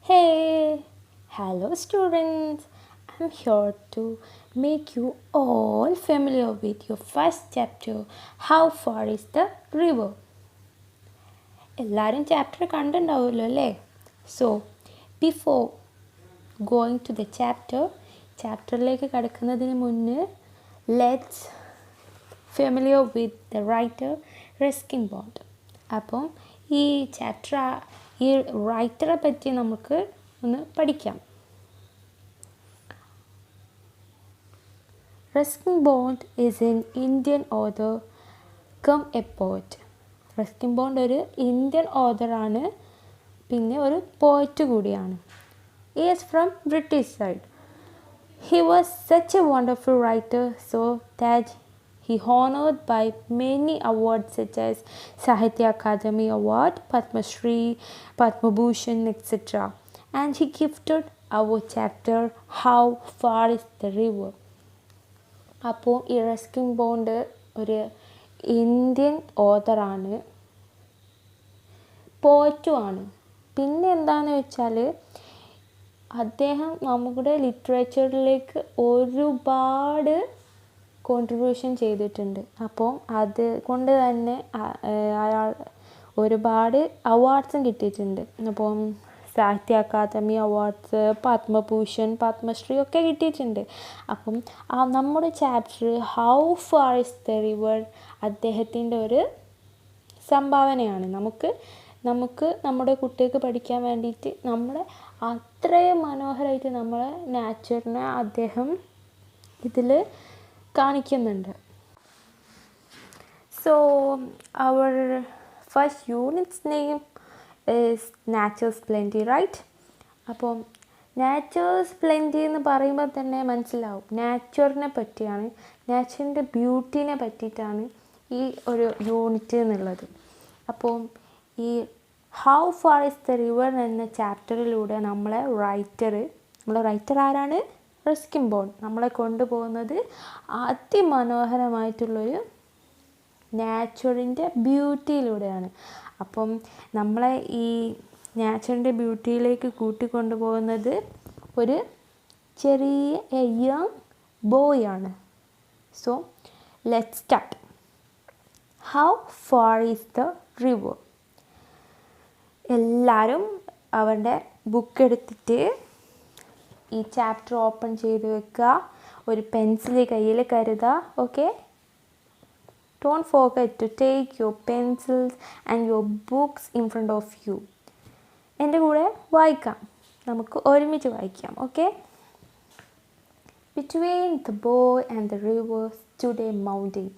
Hey, hello students. I'm here to make you all familiar with your first chapter. How far is the river? എല്ലാവരും chapter കണ്ടിട്ടുണ്ടാവുമല്ലോ അല്ലേ? So before going to the ചാപ്റ്ററിലേക്ക് കടക്കുന്നതിന് മുന്നേ let's familiar with the writer Ruskin Bond. അപ്പം ഈ ഈ റൈറ്ററെ പറ്റി നമുക്ക് ഒന്ന് പഠിക്കാം. Ruskin Bond is an Indian author cum a poet. Ruskin Bond ഒരു ഇന്ത്യൻ ഓഥറാണ്, പിന്നെ ഒരു പോയറ്റ് കൂടിയാണ്. He is from British side. He was such a wonderful writer, so that he honored by many awards such as Sahitya Akademi Award, Padma Shri, Padma Bhushan, etc. And he gifted our chapter How Far is the River. അപ്പോൾ ഈ Ruskin Bond ഒരു Indian ഓഥറാണ്, പോയറ്റുമാണ്. പിന്നെ എന്താണെന്ന് വെച്ചാൽ അദ്ദേഹം നമ്മുടെ ലിറ്ററേച്ചറിലേക്ക് ഒരുപാട് contribution ചെയ്തിട്ടുണ്ട്. അപ്പം അത് കൊണ്ട് തന്നെ അയാൾ ഒരുപാട് അവാർഡ്സും കിട്ടിയിട്ടുണ്ട്. അപ്പം സാഹിത്യ അക്കാദമി അവാർഡ്സ്, പത്മഭൂഷൺ, പത്മശ്രീ ഒക്കെ കിട്ടിയിട്ടുണ്ട്. അപ്പം നമ്മുടെ chapter how far is the river അദ്ദേഹത്തിൻ്റെ ഒരു സംഭാവനയാണ്. നമുക്ക് നമ്മുടെ കുട്ടികൾക്ക് പഠിക്കാൻ വേണ്ടിയിട്ട് നമ്മളെ അത്രയും മനോഹരമായിട്ട് നമ്മളെ നാച്ചറിനെ അദ്ദേഹം ഇതിൽ കാണിക്കുന്നുണ്ട്. So our first units name is nature's plenty, right? അപ്പം നാച്ചേഴ്സ് പ്ലെൻറ്റി എന്ന് പറയുമ്പോൾ തന്നെ മനസ്സിലാവും നാച്ചറിനെ പറ്റിയാണ്, നാച്ചറിൻ്റെ ബ്യൂട്ടീനെ പറ്റിയിട്ടാണ് ഈ ഒരു യൂണിറ്റ് എന്നുള്ളത്. അപ്പോൾ ഈ how far is the river എന്ന ചാപ്റ്ററിലൂടെ നമ്മളെ റൈറ്റർ ആരാണ്? റസ്കിൻ ബോണ്ട് നമ്മളെ കൊണ്ടുപോകുന്നത് അതിമനോഹരമായിട്ടുള്ളൊരു നാച്ചറിൻ്റെ ബ്യൂട്ടിയിലൂടെയാണ്. അപ്പം നമ്മളെ ഈ നാച്ചറിൻ്റെ ബ്യൂട്ടിയിലേക്ക് കൂട്ടിക്കൊണ്ടുപോകുന്നത് ഒരു ചെറിയ യങ് ബോയ് ആണ്. So let's start. How far is the river? എല്ലാവരും അവരുടെ ബുക്ക് എടുത്തിട്ട് ഈ ചാപ്റ്റർ ഓപ്പൺ ചെയ്ത് വെക്കുക, ഒരു പെൻസിൽ കയ്യിൽ കരുതുക. Okay, don't forget to take your pencils and your books in front of you. എൻ്റെ കൂടെ വായിക്കാം, നമുക്ക് ഒരുമിച്ച് വായിക്കാം. Okay. Between the boy and the river stood a mountain.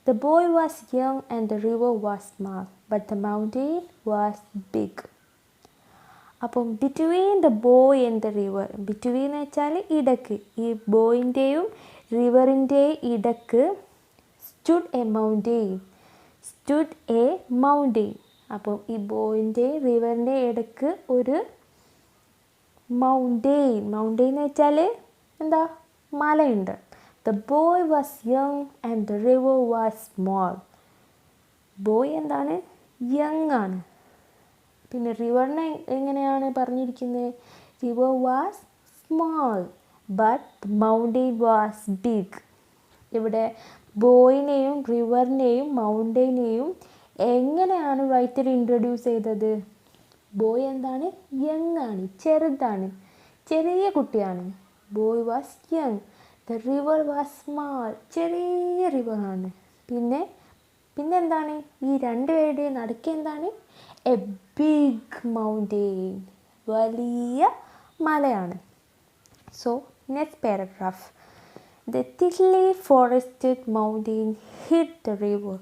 The boy was young and the river was small, but the mountain was big. അപ്പം between the boy and the river, between എന്ന് വെച്ചാൽ ഇടക്ക്, ഈ ബോയിൻ്റെയും റിവറിൻ്റെയും ഇടക്ക് stood A mountain. അപ്പം ഈ ബോയിൻ്റെയും റിവറിൻ്റെയും ഇടക്ക് ഒരു മൗണ്ടെയിൻ എന്ന് വെച്ചാൽ എന്താ? മലയുണ്ട്. The boy was young and the river was small. Boy എന്താണ്? യങ് ആണ്. പിന്നെ റിവറിനെ എങ്ങനെയാണ് പറഞ്ഞിരിക്കുന്നത്? River was small but the mountain was big. ഇവിടെ ബോയിനെയും റിവറിനെയും മൗണ്ടെയിനെയും എങ്ങനെയാണ് റൈറ്റർ ഇൻട്രൊഡ്യൂസ് ചെയ്തത്? ബോയ് എന്താണ്? യങ് ആണ്, ചെറുതാണ്, ചെറിയ കുട്ടിയാണ്. Boy was young. The river was small, ചെറിയ റിവറാണ്. പിന്നെ എന്താണ്? ഈ രണ്ടുപേരുടെയും നടുക്ക് എന്താണ്? എ ബിഗ് മൗണ്ടെയിൻ, വലിയ മലയാണ്. So next paragraph. The thickly forested mountain hid the river,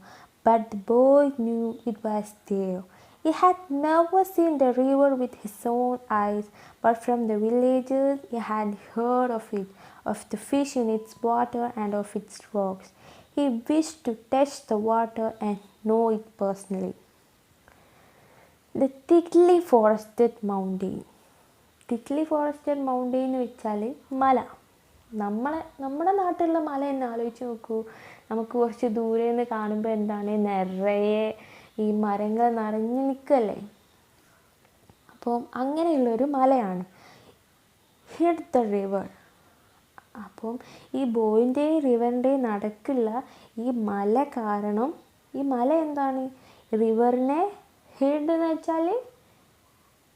but the boy knew it was there. He had never seen the river with his own eyes, but from the villagers he had heard of it, of the fish in its water and of its rocks. He wished to touch the water and know it personally. The thickly forested mountain. thickly forested mountain എന്ന് വെച്ചാൽ മല. നമ്മുടെ നാട്ടിലുള്ള മല എന്ന് ആലോചിച്ച് നോക്കൂ. നമുക്ക് കുറച്ച് ദൂരെ നിന്ന് കാണുമ്പോൾ എന്താണ്? നിറയെ ഈ മരങ്ങൾ നിറഞ്ഞു നിൽക്കല്ലേ. അപ്പം അങ്ങനെയുള്ളൊരു മലയാണ് ഹിഡ് ദ റിവർ. അപ്പം ഈ ബോയിൻ്റെയും റിവറിൻ്റെയും നടുക്കുള്ള ഈ മല കാരണം, ഈ മല എന്താണ് റിവറിനെ ഹിഡ് എന്ന് വെച്ചാൽ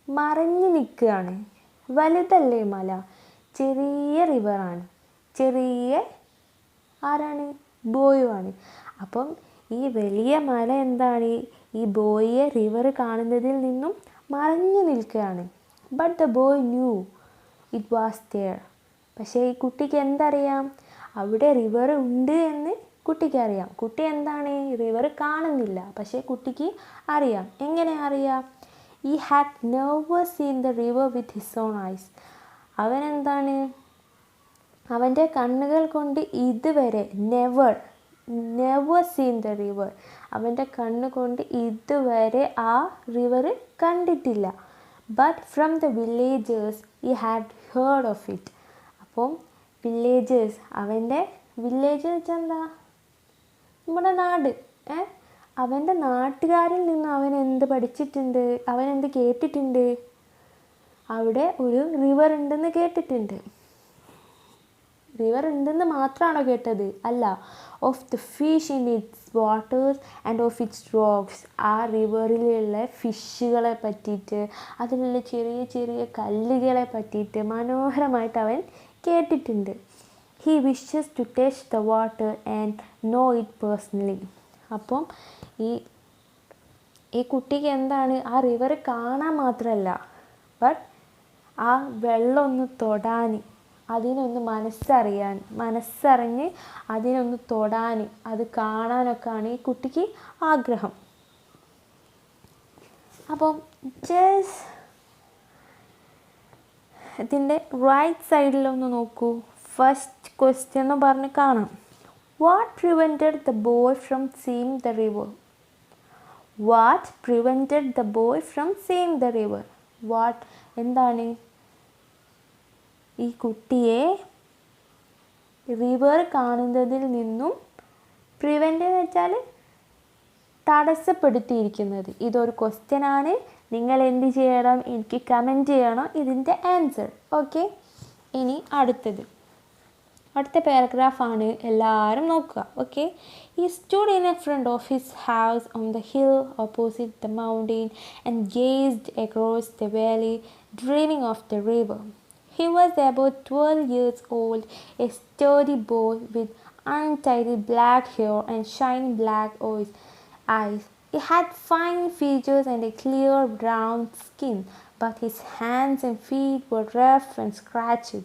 മറഞ്ഞു നിൽക്കുകയാണ്. വലുതല്ലേ മല, ചെറിയ റിവറാണ്, ചെറിയ ആരാണ് ബോയുമാണ്. അപ്പം ഈ വലിയ മല എന്താണ് ഈ ബോയിയെ റിവർ കാണുന്നതിൽ നിന്നും മറഞ്ഞു നിൽക്കുകയാണ്. But the boy knew it was there. പക്ഷേ ഈ കുട്ടിക്ക് എന്തറിയാം, അവിടെ റിവർ ഉണ്ട് എന്ന് കുട്ടിക്ക് അറിയാം. കുട്ടി എന്താണ് റിവർ കാണുന്നില്ല, പക്ഷേ കുട്ടിക്ക് അറിയാം. എങ്ങനെ അറിയാം? ഈ had never seen the river with his own eyes. അവൻ എന്താണ് അവൻ്റെ കണ്ണുകൾ കൊണ്ട് ഇതുവരെ നെവർ സീൻ ദ റിവർ, അവൻ്റെ കണ്ണുകൊണ്ട് ഇതുവരെ ആ റിവർ കണ്ടിട്ടില്ല. But from the villagers he had heard of it. അപ്പം വില്ലേജേഴ്സ്, അവൻ്റെ വില്ലേജ് വെച്ചാൽ എന്താ, നമ്മുടെ നാട്. അവൻ്റെ നാട്ടുകാരിൽ നിന്ന് അവൻ എന്ത് പഠിച്ചിട്ടുണ്ട്, അവൻ എന്ത് കേട്ടിട്ടുണ്ട്, അവിടെ ഒരു റിവർ ഉണ്ടെന്ന് കേട്ടിട്ടുണ്ട്. റിവർ ഉണ്ടെന്ന് മാത്രമാണോ കേട്ടത്? അല്ല, of the fish in its waters and of its rocks. ആ റിവറിലുള്ള ഫിഷുകളെ പറ്റിയിട്ട്, അതിലുള്ള ചെറിയ ചെറിയ കല്ലുകളെ പറ്റിയിട്ട് മനോഹരമായിട്ട് അവൻ കേട്ടിട്ടുണ്ട്. He wishes to touch the water and know it personally. അപ്പം ഈ കുട്ടിക്ക് എന്താണ് ആ റിവർ കാണാൻ മാത്രമല്ല, ബട്ട് ആ വെള്ളം ഒന്ന് തൊടാൻ, അതിനൊന്ന് മനസ്സറിഞ്ഞ് അതിനൊന്ന് തൊടാൻ, അത് കാണാനൊക്കെയാണ് ഈ കുട്ടിക്ക് ആഗ്രഹം. അപ്പം ജസ്റ്റ് ഇതിൻ്റെ റൈറ്റ് സൈഡിലൊന്ന് നോക്കൂ. ഫസ്റ്റ് ക്വസ്റ്റ്യൻ എന്ന് പറഞ്ഞ് കാണാം, what prevented the boy from seeing the river? What prevented the boy from seeing the river? What എന്താണ് ഈ കുട്ടിയെ റിവർ കാണുന്നതിൽ നിന്നും പ്രിവെൻ്റ് എന്ന് വെച്ചാൽ തടസ്സപ്പെടുത്തിയിരിക്കുന്നത്. ഇതൊരു ക്വസ്റ്റ്യനാണ്. നിങ്ങൾ എന്ത് ചെയ്യണം, എനിക്ക് കമൻറ്റ് ചെയ്യണം ഇതിൻ്റെ ആൻസർ. ഓക്കെ, ഇനി അടുത്ത പാരഗ്രാഫാണ്, എല്ലാവരും നോക്കുക. Okay, he stood in front of his house on the hill opposite the mountain and gazed across the valley, dreaming of the river. He was about 12 years old, a sturdy boy with untidy black hair and shining black eyes. He had fine features and a clear brown skin, but his hands and feet were rough and scratched.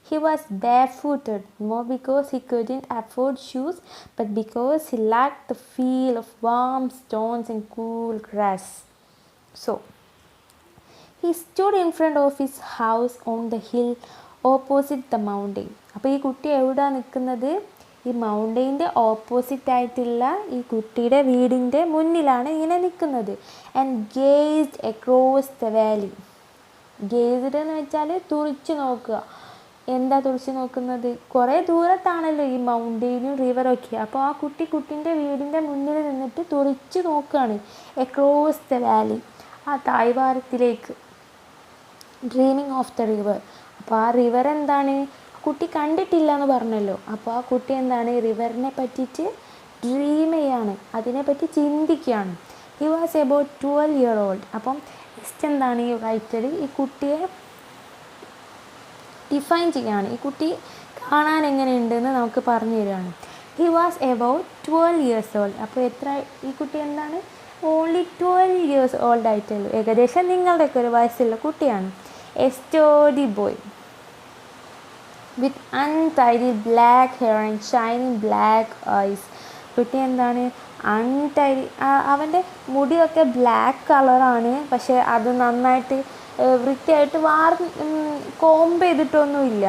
He was barefooted, not because he couldn't afford shoes, but because he liked the feel of warm stones and cool grass. So, he stood in front of his house on the hill opposite the mountain. അപ്പോൾ ഈ കുട്ടി എവിടെയാണ് നിൽക്കുന്നത്? ഈ മൗണ്ടെയിൻ്റെ opposite ആയിട്ടുള്ള ഈ കുട്ടിയുടെ വീടിൻ്റെ മുന്നിലാണ് ഇങ്ങനെ നിൽക്കുന്നത്. And gazed across the Valley. Gazed എന്ന് വെച്ചാൽ തുറിച്ച് നോക്കുക. എന്താ തുറിച്ച് നോക്കുന്നത്? കുറേ ദൂരത്താണല്ലോ ഈ മൗണ്ടെയിനും റിവറൊക്കെ. അപ്പോൾ ആ കുട്ടീൻ്റെ വീടിൻ്റെ മുന്നിൽ നിന്നിട്ട് തുറിച്ച് നോക്കുകയാണ്. അക്രോസ് ദ വാലി, ആ താഴ്വാരത്തിലേക്ക്. Dreaming of the river. അപ്പോൾ ആ റിവർ എന്താണ്, കുട്ടി കണ്ടിട്ടില്ല എന്ന് പറഞ്ഞല്ലോ. അപ്പോൾ ആ കുട്ടി എന്താണ്, റിവറിനെ പറ്റിയിട്ട് ഡ്രീം ചെയ്യാണ്, അതിനെപ്പറ്റി ചിന്തിക്കുകയാണ്. He was about 12 years old. അപ്പം നെക്സ്റ്റ് എന്താണ് ഈ റൈറ്റർ ഈ കുട്ടിയെ ഡിഫൈൻ ചെയ്യുകയാണ്. ഈ കുട്ടി കാണാൻ എങ്ങനെയുണ്ടെന്ന് നമുക്ക് പറഞ്ഞു തരികയാണ്. He was about 12 years old. അപ്പോൾ എത്ര ഈ കുട്ടി എന്താണ്, ഓൺലി 12 years old ആയിട്ടുള്ളൂ. ഏകദേശം നിങ്ങളുടെയൊക്കെ ഒരു വയസ്സുള്ള കുട്ടിയാണ്. A sturdy boy with untidy black hair and shining black eyes. കുട്ടി എന്താണ് അൺടൈഡി, അവൻ്റെ മുടിയൊക്കെ ബ്ലാക്ക് കളറാണ്, പക്ഷേ അത് നന്നായിട്ട് വൃത്തിയായിട്ട് കോംബ് ചെയ്തിട്ടൊന്നുമില്ല.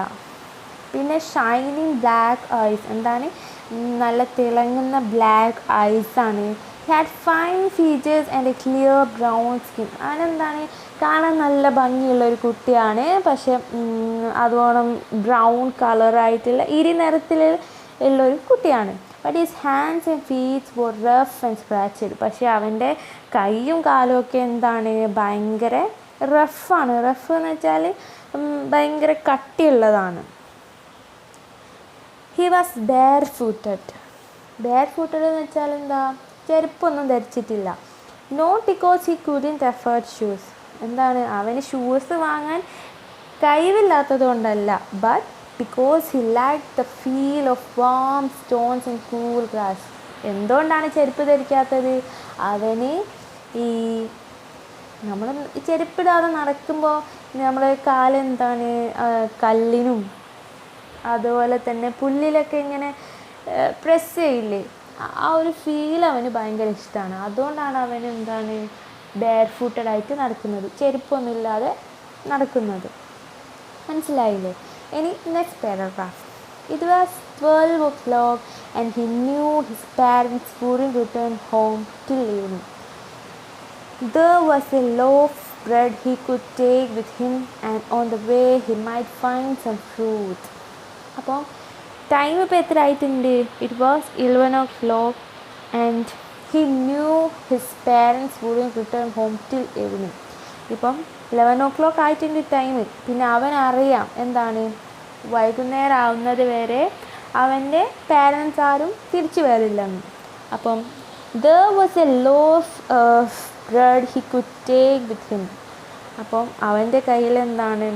പിന്നെ ഷൈനിങ് ബ്ലാക്ക് ഐസ്, എന്താണ് നല്ല തിളങ്ങുന്ന ബ്ലാക്ക് ഐസാണ്. He had fine features and a clear brown skin. അവനെന്താണ് കാണാൻ നല്ല ഭംഗിയുള്ള ഒരു കുട്ടിയാണ്, പക്ഷെ അതോണം ബ്രൗൺ കളറായിട്ടുള്ള നിറത്തിൽ ഉള്ളൊരു കുട്ടിയാണ്. But his hands and feets were rough and scratched. പക്ഷേ അവൻ്റെ കൈയും കാലും ഒക്കെ എന്താണ് ഭയങ്കര റഫാണ്. റഫ് എന്ന് വെച്ചാൽ ഭയങ്കര കട്ടിയുള്ളതാണ്. He was bare footed. Bare footed എന്ന് വെച്ചാൽ എന്താ, ചെരുപ്പൊന്നും ധരിച്ചിട്ടില്ല. Not because he couldn't afford shoes. എന്താണ്, അവന് ഷൂസ് വാങ്ങാൻ കഴിവില്ലാത്തത് കൊണ്ടല്ല, but because he like the feel of warm stones and cool grass. എന്തുകൊണ്ടാണ് ചെരുപ്പ് ധരിക്കാത്തത്? അവന് ഈ നമ്മൾ ചെരുപ്പിടാതെ നടക്കുമ്പോൾ നമ്മൾ കാലെന്താണ് കല്ലിനും അതുപോലെ തന്നെ പുല്ലിലൊക്കെ ഇങ്ങനെ പ്രസ് ചെയ്യില്ലേ, ആ ഒരു ഫീൽ അവന് ഭയങ്കര ഇഷ്ടമാണ്. അതുകൊണ്ടാണ് അവൻ എന്താണ് ബെയർ ഫൂട്ടഡ് ആയിട്ട് നടക്കുന്നത്, ചെരുപ്പൊന്നുമില്ലാതെ നടക്കുന്നത്. മനസ്സിലായില്ലേ? ഇനി next paragraph. It was 12 o'clock and he knew his parents wouldn't return home till evening. There was a loaf of bread he could take with him and on the way he might find some fruit. അപ്പോൾ time ഇപ്പോൾ എത്ര ആയിട്ടുണ്ട്? It was 11 o'clock and he knew his parents wouldn't return home till evening. ഇപ്പം 11 o'clock ആയിട്ടുണ്ട് time. പിന്നെ അവൻ അറിയാം എന്താണ്, വൈകുന്നേരം ആവുന്നത് വരെ അവൻ്റെ പാരൻസ് ആരും തിരിച്ചു വരില്ലെന്ന്. അപ്പം there was a loaf of bread he could take with him. അപ്പം അവൻ്റെ കയ്യിൽ എന്താണ്,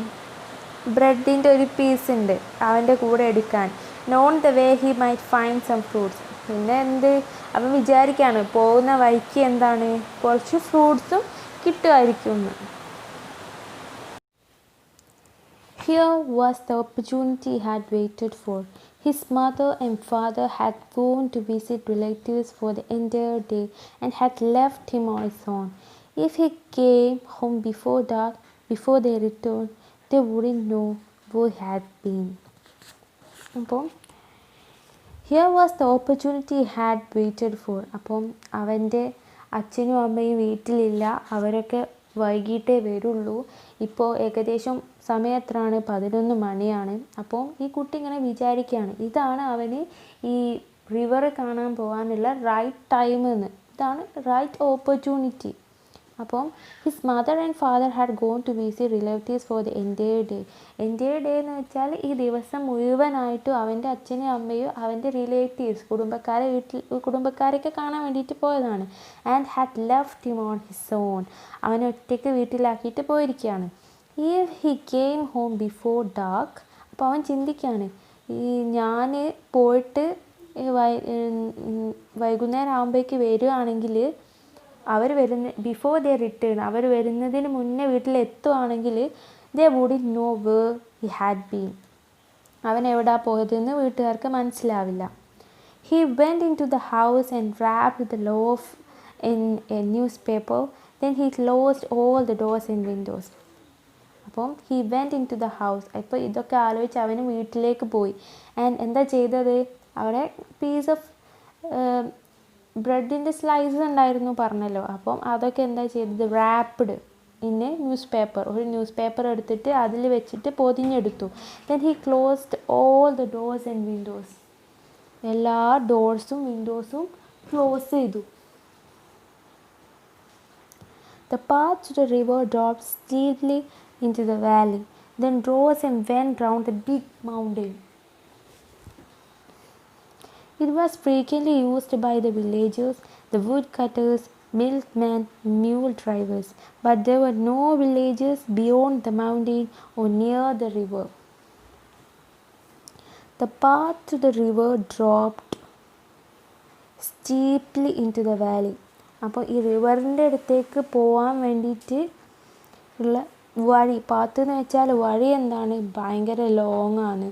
ബ്രെഡിൻ്റെ ഒരു പീസ് ഉണ്ട് അവൻ്റെ കൂടെ എടുക്കാൻ. On the way he might find some fruits. പിന്നെ അവൻ വിചാരിക്കുകയാണ് പോകുന്ന വഴിക്ക് എന്താണ് കുറച്ച് ഫ്രൂട്ട്സും കിട്ടുമായിരിക്കും എന്ന്. Here was the opportunity he had waited for. His mother and father had gone to visit relatives for the entire day and had left him on his own. If he came home before dark, before they returned, they wouldn't know where he had been. അപ്പം here was the opportunity had waited for. അപ്പം അവൻ്റെ അച്ഛനും അമ്മയും വീട്ടിലില്ല, അവരൊക്കെ വൈകിട്ടേ വരുള്ളൂ. ഇപ്പോൾ ഏകദേശം സമയം എത്രയാണ്? 11 മണിയാണ്. അപ്പോൾ ഈ കുട്ടി ഇങ്ങനെ വിചാരിക്കുകയാണ്, ഇതാണ് അവന് ഈ റിവർ കാണാൻ പോകാനുള്ള റൈറ്റ് ടൈം എന്ന്, ഇതാണ് റൈറ്റ് ഓപ്പർച്യൂണിറ്റി. അപ്പം his mother and father had gone to visit relatives for the entire day. Entire day എന്ന് വെച്ചാൽ ഈ ദിവസം മുഴുവനായിട്ടും അവൻ്റെ അച്ഛനും അമ്മയും അവൻ്റെ റിലേറ്റീവ്സ് കുടുംബക്കാരൊക്കെ കാണാൻ വേണ്ടിയിട്ട് പോയതാണ്. And had left him on his own. അവനെ ഒറ്റയ്ക്ക് വീട്ടിലാക്കിയിട്ട് പോയിരിക്കുകയാണ്. If he came home before dark. അപ്പോൾ അവൻ ചിന്തിക്കുകയാണ്, ഈ ഞാൻ പോയിട്ട് വൈകുന്നേരം ആകുമ്പോഴേക്ക് വരികയാണെങ്കിൽ ബിഫോർ ദേ റിട്ടേൺ, അവർ വരുന്നതിന് മുന്നേ വീട്ടിലെത്തുകയാണെങ്കിൽ they wouldn't know where he had been. അവൻ എവിടാ പോയതെന്ന് വീട്ടുകാർക്ക് മനസ്സിലാവില്ല. He went into the house and wrapped the loaf in a newspaper. Then he closed all the doors and windows. അപ്പം he went into the house. അപ്പോൾ ഇതൊക്കെ ആലോചിച്ച് അവന് വീട്ടിലേക്ക് പോയി. ആൻഡ് എന്താ ചെയ്തത്, അവിടെ പീസ് ഓഫ് ബ്രെഡിൻ്റെ സ്ലൈസ് ഉണ്ടായിരുന്നു പറഞ്ഞല്ലോ. അപ്പം അതൊക്കെ എന്താ ചെയ്തത്, wrapped in a newspaper. ഒരു ന്യൂസ് പേപ്പർ എടുത്തിട്ട് അതിൽ വെച്ചിട്ട് പൊതിഞ്ഞെടുത്തു. Then he closed all the doors and windows. എല്ലാ ഡോർസും വിൻഡോസും ക്ലോസ് ചെയ്തു. The path to the river dropped steeply into the valley, then rose and went round the big mountain. It was frequently used by the villagers, the woodcutters, milkmen, mule drivers, but there were no villages beyond the mountain or near the river. The path to the river dropped steeply into the valley. അപ്പോൾ ഈ റിവറിൻ്റെ അടുത്തേക്ക് പോകാൻ വേണ്ടിയിട്ട് ഉള്ള വഴി, path എന്ന് വെച്ചാൽ വഴി എന്താണ്, ഭയങ്കര ലോങ് ആണ്,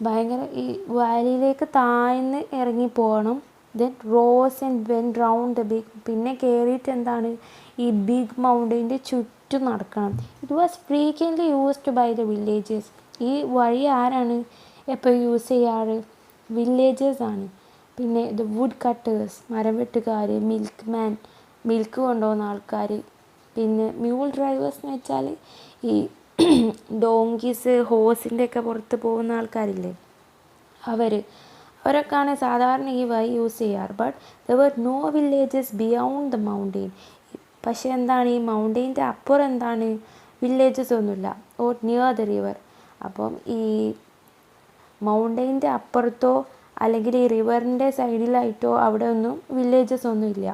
ഭയങ്കര ഈ വാലിയിലേക്ക് താഴ്ന്ന് ഇറങ്ങി പോകണം. Then rose and went round the big. പിന്നെ കയറിയിട്ട് എന്താണ് ഈ ബിഗ് മൗണ്ടൈൻ്റെ ചുറ്റും നടക്കണം. It was frequently used by the villagers. ഈ വഴി ആരാണ് എപ്പോൾ യൂസ് ചെയ്യാറ്? വില്ലേജേഴ്സ് ആണ്. പിന്നെ ദ വുഡ് കട്ടേഴ്സ്, മരം വെട്ടുകാർ, മിൽക്ക് മിൽക്ക് കൊണ്ടുപോകുന്ന ആൾക്കാർ, പിന്നെ മ്യൂൾ ഡ്രൈവേഴ്സ് എന്ന് വെച്ചാൽ ഈ ഡോങ്കീസ് ഹോസിൻ്റെ ഒക്കെ പുറത്ത് പോകുന്ന ആൾക്കാരില്ലേ, അവരൊക്കെയാണ് സാധാരണ ഈ വഴി യൂസ് ചെയ്യാറ്. But there were no villages beyond the mountain. പക്ഷേ എന്താണ് ഈ മൗണ്ടെയിൻ്റെ അപ്പുറം എന്താണ് വില്ലേജസ് ഒന്നുമില്ല, ഓർ നിയർ ദ റിവർ. അപ്പം ഈ മൗണ്ടെയിൻ്റെ അപ്പുറത്തോ അല്ലെങ്കിൽ ഈ റിവറിൻ്റെ സൈഡിലായിട്ടോ അവിടെ ഒന്നും വില്ലേജസ് ഒന്നും ഇല്ല.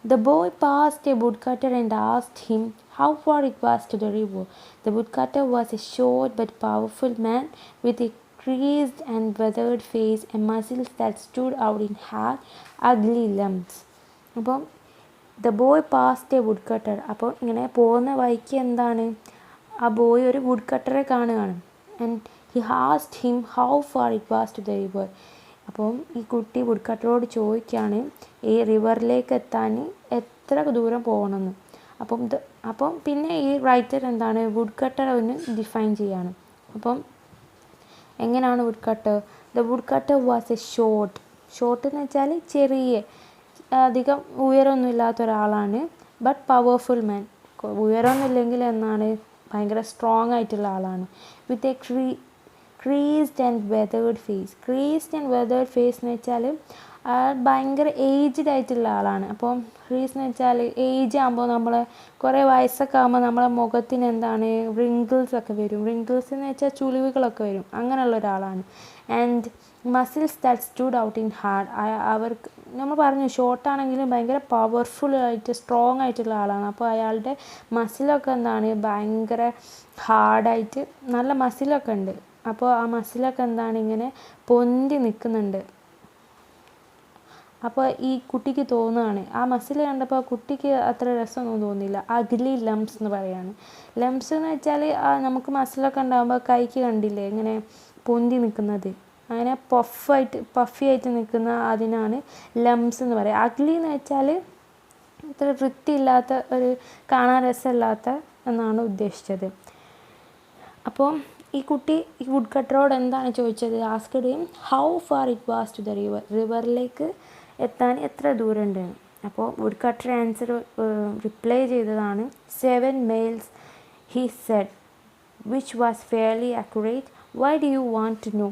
The boy passed a woodcutter and asked him how far it was to the river. The woodcutter was a short but powerful man with a creased and weathered face and muscles that stood out in hard, ugly lumps. അപ്പം the boy past A would cutter. അപ്പോൾ ഇങ്ങനെ പോകുന്ന വഴിക്ക് എന്താണ് ആ boy ഒരു wood കട്ടറെ കാണുകയാണ്. And he asked him how far it was to the river. അപ്പം ഈ കുട്ടി വുഡ് കട്ടറോട് ചോദിക്കുകയാണ് ഈ റിവറിലേക്ക് എത്താൻ എത്ര ദൂരം പോകണമെന്ന്. അപ്പം പിന്നെ ഈ റൈറ്റർ എന്താണ് വുഡ് കട്ടർ ഒന്ന് ഡിഫൈൻ ചെയ്യാണ്. അപ്പം എങ്ങനെയാണ് would cutter? The would cutter was A short എന്ന് വെച്ചാൽ ചെറിയ, അധികം ഉയരമൊന്നും ഇല്ലാത്ത ഒരാളാണ്. ബട്ട് പവർഫുൾ മാൻ. ഉയരമൊന്നും ഇല്ലെങ്കിൽ എന്നാണ് ഭയങ്കര സ്ട്രോങ് ആയിട്ടുള്ള ആളാണ്. With a creased and weathered face എന്ന് വെച്ചാൽ ഭയങ്കര ഏജ്ഡ് ആയിട്ടുള്ള ആളാണ്. അപ്പം ക്രീസ് എന്ന് വെച്ചാൽ ഏജ് ആകുമ്പോൾ നമ്മൾ കുറേ വയസ്സൊക്കെ ആകുമ്പോൾ നമ്മളെ മുഖത്തിന് എന്താണ് റിങ്കിൾസ് ഒക്കെ വരും. റിങ്കിൾസ് എന്ന് വെച്ചാൽ ചുളിവുകളൊക്കെ വരും. അങ്ങനെയുള്ള ഒരാളാണ്. And muscles that stood out in hard. അവർക്ക് നമ്മൾ പറഞ്ഞു ഷോർട്ടാണെങ്കിലും ഭയങ്കര പവർഫുൾ ആയിട്ട് സ്ട്രോങ് ആയിട്ടുള്ള ആളാണ്. അപ്പോൾ അയാളുടെ മസിലൊക്കെ എന്താണ് ഭയങ്കര ഹാർഡായിട്ട് നല്ല മസിലൊക്കെ ഉണ്ട്. അപ്പോൾ ആ മസിലൊക്കെ എന്താണ് ഇങ്ങനെ പൊന്തി നിൽക്കുന്നുണ്ട്. അപ്പോൾ ഈ കുട്ടിക്ക് തോന്നുകയാണ്, ആ മസിൽ കണ്ടപ്പോൾ കുട്ടിക്ക് അത്ര രസമൊന്നും തോന്നിയില്ല. അഗ്ലി ലംസ് എന്ന് പറയാണ്. ലംസ് എന്ന് വെച്ചാൽ നമുക്ക് മസിലൊക്കെ ഉണ്ടാകുമ്പോൾ കൈക്ക് കണ്ടില്ലേ ഇങ്ങനെ പൊന്തി നിൽക്കുന്നത്, അങ്ങനെ പഫി ആയിട്ട് നിൽക്കുന്ന അതിനാണ് ലംസ് എന്ന് പറയുക. അഗ്ലി എന്ന് വെച്ചാൽ അത്ര വൃത്തിയില്ലാത്ത, ഒരു കാണാൻ രസമില്ലാത്ത എന്നാണ് ഉദ്ദേശിച്ചത്. അപ്പോൾ ഈ കുട്ടി ഈ വുഡ് കട്ടറോട് എന്താണ് ചോദിച്ചത്? Asked him how far it was to the river. റിവറിലേക്ക് എത്താൻ എത്ര ദൂരം ഉണ്ട്. അപ്പോൾ വുഡ് കട്ടർ റിപ്ലൈ ചെയ്തതാണ് 7 miles he said, which was fairly accurate. Why do you want to know?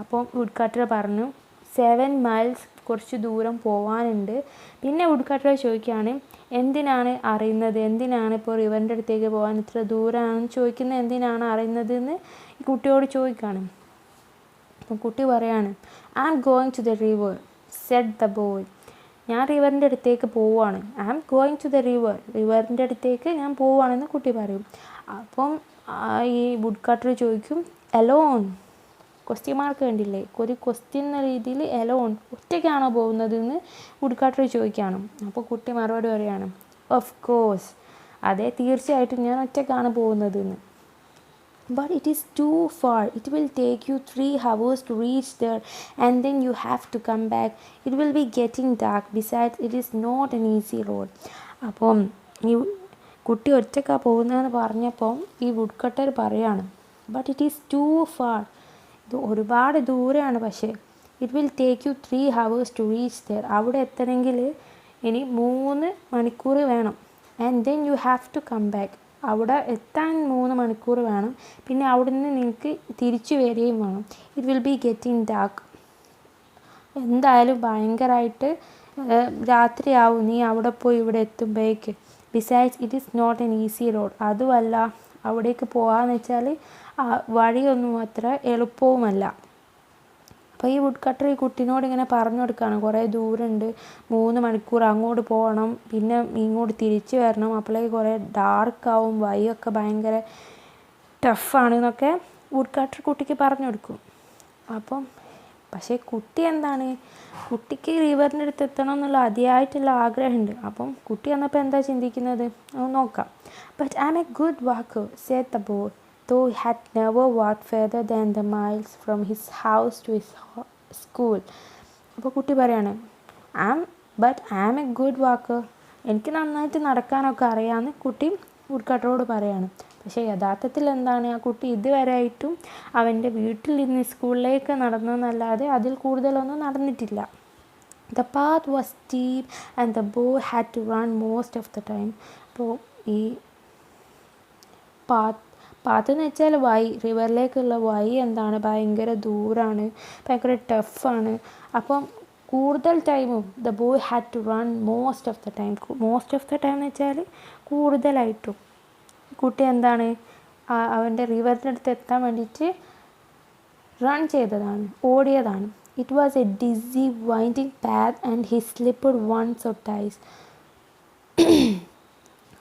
അപ്പോൾ വുഡ് കട്ടർ പറഞ്ഞു 7 miles കുറച്ച് ദൂരം പോകാനുണ്ട്. പിന്നെ വുഡ് കട്ടർ ചോദിക്കുകയാണ് എന്തിനാണ് അറിയുന്നത്, എന്തിനാണ് ഇപ്പോൾ റിവറിൻ്റെ അടുത്തേക്ക് പോകാൻ ഇത്ര ദൂരമാണെന്ന് ചോദിക്കുന്നത്, എന്തിനാണ് അറിയുന്നത് എന്ന് ഈ കുട്ടിയോട് ചോദിക്കുകയാണ്. അപ്പം കുട്ടി പറയാണ് I am going to the river said the boy. ഞാൻ റിവറിൻ്റെ അടുത്തേക്ക് പോവുകയാണ്. I am going to the റിവറിൻ്റെ അടുത്തേക്ക് ഞാൻ പോവുകയാണെന്ന് കുട്ടി പറയും. അപ്പം ഈ വുഡ് കട്ടർ ചോദിക്കും എലോൺ. ക്വസ്റ്റ്യൻ മാർക്ക് കണ്ടില്ലേ, ഒരു ക്വസ്റ്റ്യൻ എന്ന രീതിയിൽ എലോൺ, ഒറ്റയ്ക്കാണോ പോകുന്നത് എന്ന് വുഡ് കട്ടർ ചോദിക്കുകയാണ്. അപ്പോൾ കുട്ടി മറുപടി പറയുകയാണ് ഓഫ് കോഴ്സ്, അതെ തീർച്ചയായിട്ടും ഞാൻ ഒറ്റയ്ക്കാണ് പോകുന്നത് എന്ന്. But it is too far. It will take you 3 hours to reach there and then you have to come back. It will be getting dark. Besides, it is not an easy road. അപ്പം ഈ കുട്ടി ഒറ്റയ്ക്കാണ് പോകുന്നതെന്ന് പറഞ്ഞപ്പോൾ ഈ would cutter പറയാണ് but it is to far. ഇത് ഒരുപാട് ദൂരെയാണ്. പക്ഷേ it will take you 3 hours to reach there. അവിടെ എത്തണമെങ്കിൽ ഇനി 3 മണിക്കൂർ വേണം. And then you have to come back. അവിടെ എത്താൻ 3 മണിക്കൂർ വേണം. പിന്നെ അവിടെ നിന്ന് നിങ്ങൾക്ക് തിരിച്ചു വരികയും വേണം. It will be getting dark. എന്തായാലും ഭയങ്കരമായിട്ട് രാത്രിയാവും നീ അവിടെ പോയി ഇവിടെ എത്തുമ്പോഴേക്ക്. Besides it is not an easy road. അതുമല്ല അവിടേക്ക് പോകാമെന്ന് വെച്ചാൽ വഴിയൊന്നും അത്ര എളുപ്പവുമല്ല. അപ്പോൾ ഈ വുഡ് കട്ടർ ഈ കുട്ടീനോട് ഇങ്ങനെ പറഞ്ഞു കൊടുക്കുകയാണ് കുറേ ദൂരമുണ്ട്, 3 മണിക്കൂർ അങ്ങോട്ട് പോകണം, പിന്നെ ഇങ്ങോട്ട് തിരിച്ചു വരണം, അപ്പോഴേക്ക് കുറേ ഡാർക്കാവും, വഴിയൊക്കെ ഭയങ്കര ടഫാണ് എന്നൊക്കെ വുഡ് കട്ടർ കുട്ടിക്ക് പറഞ്ഞു കൊടുക്കും. അപ്പം പക്ഷേ കുട്ടി എന്താണ്, കുട്ടിക്ക് റിവറിൻ്റെ അടുത്ത് എത്തണം എന്നുള്ള അതിയായിട്ടുള്ള ആഗ്രഹമുണ്ട്. അപ്പം കുട്ടി വന്നപ്പോൾ എന്താ ചിന്തിക്കുന്നത് നോക്കാം. But I am a good walker said the boy, though he had never walked further than the miles from his house to his school. അപ്പോൾ കുട്ടി പറയാണ് I am a good walker. എനിക്ക് നന്നായിട്ട് നടക്കാനൊക്കെ അറിയാമെന്ന് കുട്ടി വുഡ് കട്ടറോട് പറയാണ്. പക്ഷേ യഥാർത്ഥത്തിൽ എന്താണ്, ആ കുട്ടി ഇതുവരെയായിട്ടും അവൻ്റെ വീട്ടിൽ നിന്ന് സ്കൂളിലേക്ക് നടന്നതെന്നല്ലാതെ അതിൽ കൂടുതലൊന്നും നടന്നിട്ടില്ല. The path was steep and the boy had to run most of the time. അപ്പോൾ ഈ പാത്ത് എന്ന് വെച്ചാൽ റിവറിലേക്കുള്ള വഴി എന്താണ് ഭയങ്കര ദൂരമാണ്, ഭയങ്കര ടഫാണ്. അപ്പം കൂടുതൽ ടൈമും the boy had to run most of the time എന്ന് വെച്ചാൽ കൂടുതലായിട്ടും കുട്ടി എന്താണ് അവൻ്റെ റിവറിൻ്റെ അടുത്ത് എത്താൻ വേണ്ടിയിട്ട് റൺ ചെയ്തതാണ്, ഓടിയതാണ്. It was a dizzy winding path and he slipped once or twice.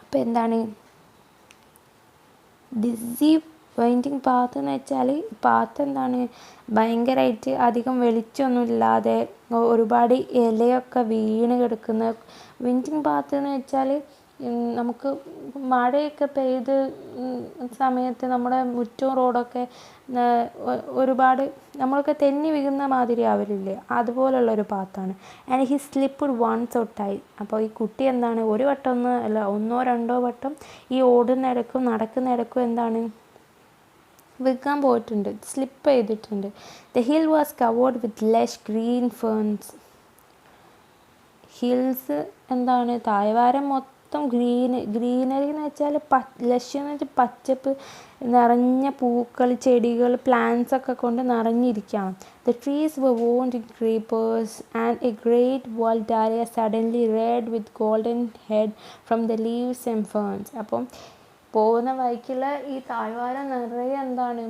അപ്പോൾ എന്താണ് ഡിസി വൈൻഡിങ് പാത്ത് എന്ന് വെച്ചാൽ പാത്ത് എന്താണ് ഭയങ്കരമായിട്ട് അധികം വെളിച്ചമൊന്നും ഇല്ലാതെ ഒരുപാട് ഇലയൊക്കെ വീണ് കിടക്കുന്ന. വിൻഡിങ് പാത്ത് എന്ന് വെച്ചാൽ നമുക്ക് മഴയൊക്കെ പെയ്ത് സമയത്ത് നമ്മുടെ മുറ്റവും റോഡൊക്കെ ഒരുപാട് നമ്മളൊക്കെ തെന്നി വീഴുന്ന മാതിരി ആവലില്ലേ, അതുപോലുള്ളൊരു പാത്താണ്. And he slipped once or twice. അപ്പോൾ ഈ കുട്ടി എന്താണ് ഒരു വട്ടം ഒന്നോ രണ്ടോ വട്ടം ഈ ഓടുന്നിടക്കും നടക്കുന്നിടക്കും എന്താണ് വിൽക്കാൻ പോയിട്ടുണ്ട്, സ്ലിപ്പ് ചെയ്തിട്ടുണ്ട്. The hill was covered with Lush green ferns. Hills എന്താണ് താഴ്വാരം മൊത്തം ഗ്രീനറി എന്ന് വെച്ചാൽ ലഷ് എന്ന് വെച്ചാൽ പച്ചപ്പ് നിറഞ്ഞ പൂക്കൾ, ചെടികൾ, പ്ലാന്റ്സ് ഒക്കെ കൊണ്ട് നിറഞ്ഞിരിക്കുകയാണ്. The trees were wound in creepers and a great wild dahlia suddenly red with golden head from the leaves and ferns. അപ്പം പോകുന്ന വഴിക്കുള്ള ഈ താഴ്വാരം നിറയെ എന്താണ്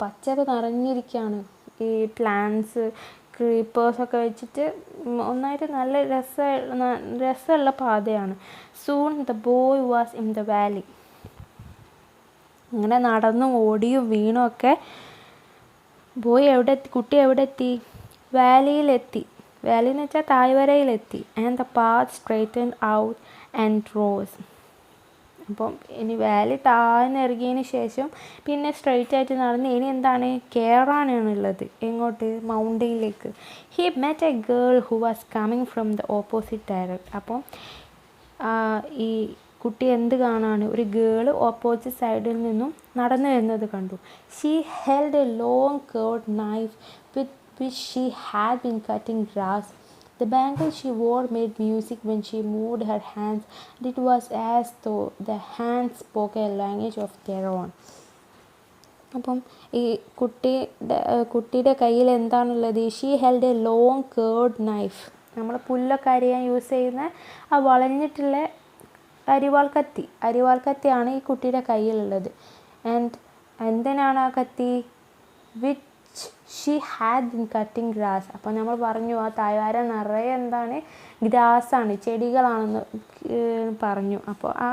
പച്ചപ്പ് നിറഞ്ഞിരിക്കുകയാണ്. ഈ പ്ലാന്റ്സ് ക്രീപ്പേഴ്സൊക്കെ വെച്ചിട്ട് ഒന്നായിട്ട് നല്ല രസമുള്ള പാതയാണ്. Soon the boy was in the Valley. അങ്ങനെ നടന്നും ഓടിയും വീണും ഒക്കെ കുട്ടി എവിടെ എത്തി? വാലിയിലെത്തി. വാലി എന്ന് വെച്ചാൽ താഴ്വരയിലെത്തി. And the path straightened out and rose. അപ്പം ഇനി വാലി താഴ്ന്നിറങ്ങിയതിന് ശേഷം പിന്നെ സ്ട്രെയിറ്റ് ആയിട്ട് നടന്ന് ഇനി എന്താണ് കയറാനാണുള്ളത്. എങ്ങോട്ട്? മൗണ്ടെയിനിലേക്ക്. He met a girl who was coming from the opposite direct. അപ്പം ഈ കുട്ടി എന്ത് കാണാണ്? ഒരു ഗേൾ ഓപ്പോസിറ്റ് സൈഡിൽ നിന്നും നടന്നു വരുന്നത് കണ്ടു. She held A long curved knife with which she had been cutting grass. The bangle she wore made music when she moved her hands, and it was as though the hands spoke a language of their own. അപ്പം ഈ കുട്ടിയുടെ കയ്യിൽ എന്താണുള്ളത്? She held A long curd knife. നമ്മൾ പുല്ലൊക്കെ അരിയാൻ use ചെയ്യുന്ന ആ വളഞ്ഞിട്ടുള്ള അരിവാൾ കത്തിയാണ് ഈ കുട്ടിയുടെ കയ്യിലുള്ളത്. ആൻഡ് എന്തിനാണ് ആ കത്തി? Which she had bin cutting grass. അപ്പോൾ നമ്മൾ പറഞ്ഞു ആ താഴ്വാരം നിറയെ എന്താണ് ഗ്രാസാണ്, ചെടികളാണെന്ന് പറഞ്ഞു. അപ്പോൾ ആ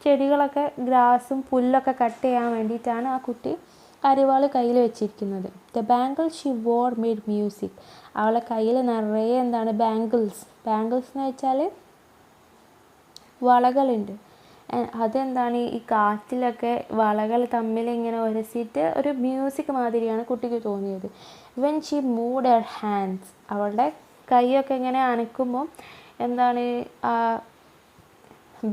ചെടികളൊക്കെ ഗ്രാസും പുല്ലൊക്കെ കട്ട് ചെയ്യാൻ വേണ്ടിയിട്ടാണ് ആ കുട്ടി അരിവാൾ കയ്യിൽ വെച്ചിരിക്കുന്നത്. The bangle she war made music. അവളെ കയ്യിൽ നിറയെ എന്താണ് ബാങ്കിൾസ് എന്ന് വെച്ചാൽ വളകളുണ്ട്. അതെന്താണ് ഈ കാറ്റിലൊക്കെ വളകൾ തമ്മിൽ ഇങ്ങനെ ഉരസിയിട്ട് ഒരു മ്യൂസിക് മാതിരിയാണ് കുട്ടിക്ക് തോന്നിയത്. When she moved her hands. അവളുടെ കൈയൊക്കെ ഇങ്ങനെ അനക്കുമ്പോൾ എന്താണ് ആ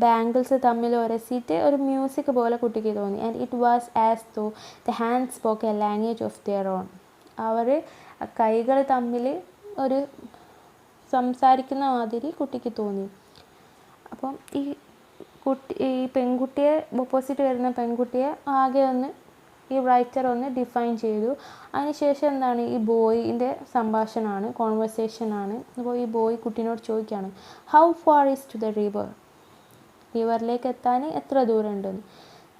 ബാങ്കിൾസ് തമ്മിൽ ഉരസിയിട്ട് ഒരു മ്യൂസിക് പോലെ കുട്ടിക്ക് തോന്നി. And it was as though the hands spoke a language of their own. അവർ കൈകൾ തമ്മിൽ ഒരു സംസാരിക്കുന്ന മാതിരി കുട്ടിക്ക് തോന്നി. അപ്പം ഈ പെൺകുട്ടിയെ ഓപ്പോസിറ്റ് വരുന്ന പെൺകുട്ടിയെ ആകെ ഒന്ന് ഈ റൈറ്റർ ഒന്ന് ഡിഫൈൻ ചെയ്തു. അതിനുശേഷം എന്താണ് ഈ ബോയിൻ്റെ സംഭാഷണമാണ്, കോൺവെർസേഷനാണ്. അപ്പോൾ ഈ ബോയ് കുട്ടീനോട് ചോദിക്കുകയാണ്, how far is to the river? റിവറിലേക്ക് എത്താൻ എത്ര ദൂരം ഉണ്ടെന്ന്.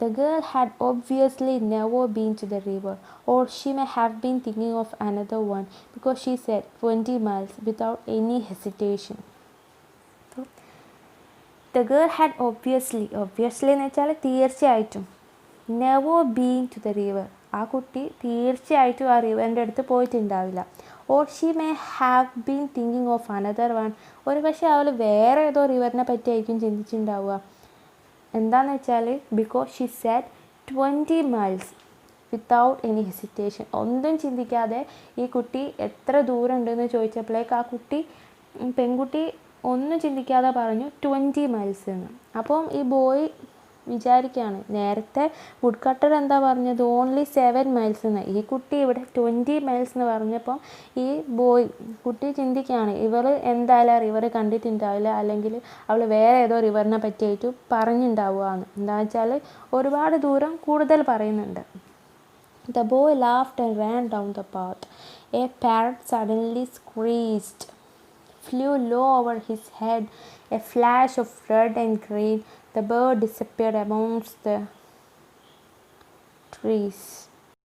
The girl had obviously never been to the river, or she may have been thinking of another one, because she said 20 miles without any hesitation. The girl had obviously എന്ന് വെച്ചാൽ തീർച്ചയായിട്ടും, never been to the river. ആ കുട്ടി തീർച്ചയായിട്ടും ആ റിവറിൻ്റെ അടുത്ത് പോയിട്ടുണ്ടാവില്ല. or she may have been thinking of another one. ഒരു പക്ഷേ അവൾ വേറെ ഏതോ റിവറിനെ പറ്റിയായിരിക്കും ചിന്തിച്ചിട്ടുണ്ടാവുക. എന്താണെന്ന് വെച്ചാൽ because she said 20 miles without any hesitation. ഒന്നും ചിന്തിക്കാതെ ഈ കുട്ടി എത്ര ദൂരം ഉണ്ടെന്ന് ചോദിച്ചപ്പോഴേക്ക് ആ പെൺകുട്ടി ഒന്നും ചിന്തിക്കാതെ പറഞ്ഞു 20 miles എന്ന്. അപ്പം ഈ ബോയ് വിചാരിക്കുകയാണ്, നേരത്തെ വുഡ് കട്ടർ എന്താ പറഞ്ഞത്? ഓൺലി 7 miles എന്ന്. ഈ കുട്ടി ഇവിടെ 20 miles എന്ന് പറഞ്ഞപ്പം ഈ കുട്ടി ചിന്തിക്കുകയാണ്, ഇവർ എന്തായാലും റിവർ കണ്ടിട്ടുണ്ടാവില്ല, അല്ലെങ്കിൽ അവൾ വേറെ ഏതോ റിവറിനെ പറ്റിയായിട്ട് പറഞ്ഞിട്ടുണ്ടാവുകയെന്ന്. എന്താണെന്ന് വെച്ചാൽ ഒരുപാട് ദൂരം കൂടുതൽ പറയുന്നുണ്ട്. The boy laughed and ran down the path. A parrot suddenly screeched, flew low over his head. A flash of red and green. The bird disappeared amongst the trees.